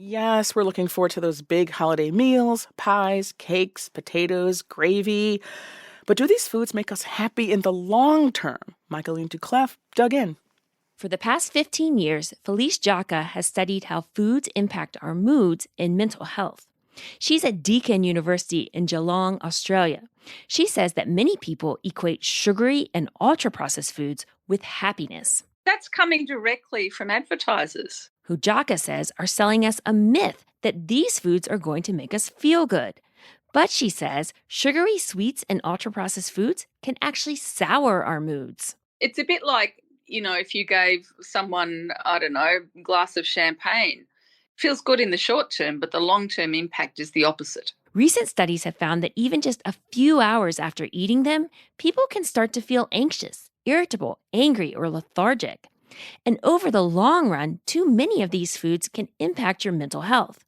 Yes, we're looking forward to those big holiday meals, pies, cakes, potatoes, gravy. But do these foods make us happy in the long term? Michaeline Duclef dug in. For the past 15 years, Felice Jacka has studied how foods impact our moods and mental health. She's at Deakin University in Geelong, Australia. She says that many people equate sugary and ultra-processed foods with happiness, That's coming directly from advertisers. who Jacka says are selling us a myth that these foods are going to make us feel good. But she says sugary sweets and ultra-processed foods can actually sour our moods. It's a bit like, if you gave someone, I don't know, a glass of champagne. Feels good in the short term, but the long-term impact is the opposite. Recent studies have found that even just a few hours after eating them, people can start to feel anxious, irritable, angry, or lethargic. And over the long run, too many of these foods can impact your mental health.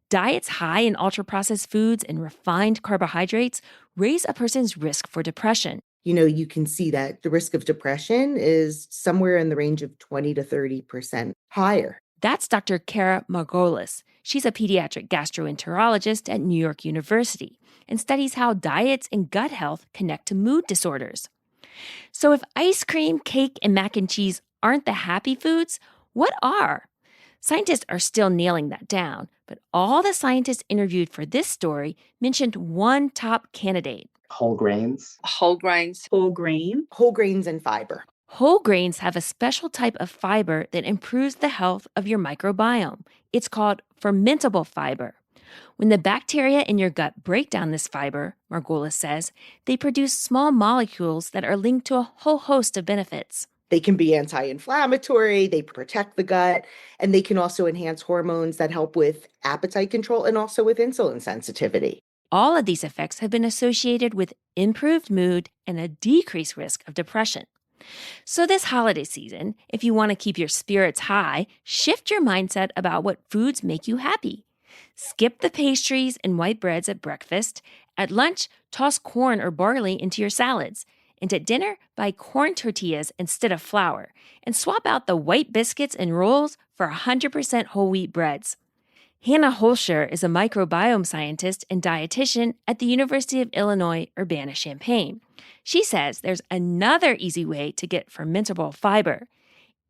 Diets high in ultra-processed foods and refined carbohydrates raise a person's risk for depression. You can see that the risk of depression is somewhere in the range of 20 to 30% higher. That's Dr. Kara Margolis. She's a pediatric gastroenterologist at New York University and studies how diets and gut health connect to mood disorders. So if ice cream, cake, and mac and cheese aren't the happy foods, what are? Scientists are still nailing that down, but all the scientists interviewed for this story mentioned one top candidate. Whole grains. Whole grains. Whole grain. Whole grains and fiber. Whole grains have a special type of fiber that improves the health of your microbiome. It's called fermentable fiber. When the bacteria in your gut break down this fiber, Margolis says, they produce small molecules that are linked to a whole host of benefits. They can be anti-inflammatory, they protect the gut, and they can also enhance hormones that help with appetite control and also with insulin sensitivity. All of these effects have been associated with improved mood and a decreased risk of depression. So this holiday season, if you want to keep your spirits high, shift your mindset about what foods make you happy. Skip the pastries and white breads at breakfast. At lunch, toss corn or barley into your salads. And at dinner, buy corn tortillas instead of flour. And swap out the white biscuits and rolls for 100% whole wheat breads. Hannah Holscher is a microbiome scientist and dietitian at the University of Illinois Urbana-Champaign. She says there's another easy way to get fermentable fiber.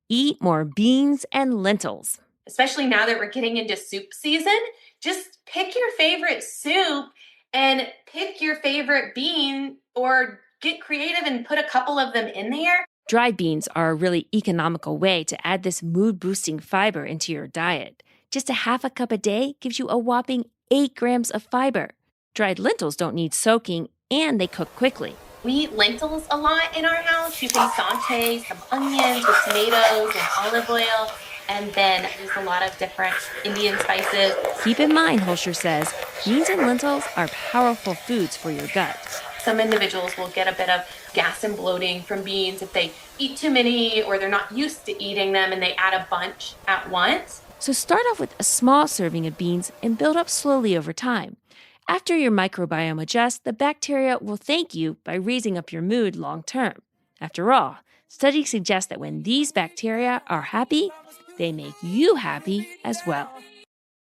Eat more beans and lentils. Especially now that we're getting into soup season, just pick your favorite soup and pick your favorite bean or get creative and put a couple of them in there. Dried beans are a really economical way to add this mood-boosting fiber into your diet. Just a half a cup a day gives you a whopping 8 grams of fiber. Dried lentils don't need soaking, and they cook quickly. We eat lentils a lot in our house. You can saute some onions with tomatoes and olive oil, and then use a lot of different Indian spices. Keep in mind, Holscher says, beans and lentils are powerful foods for your gut. Some individuals will get a bit of gas and bloating from beans if they eat too many or they're not used to eating them and they add a bunch at once. So start off with a small serving of beans and build up slowly over time. After your microbiome adjusts, the bacteria will thank you by raising up your mood long term. After all, studies suggest that when these bacteria are happy, they make you happy as well.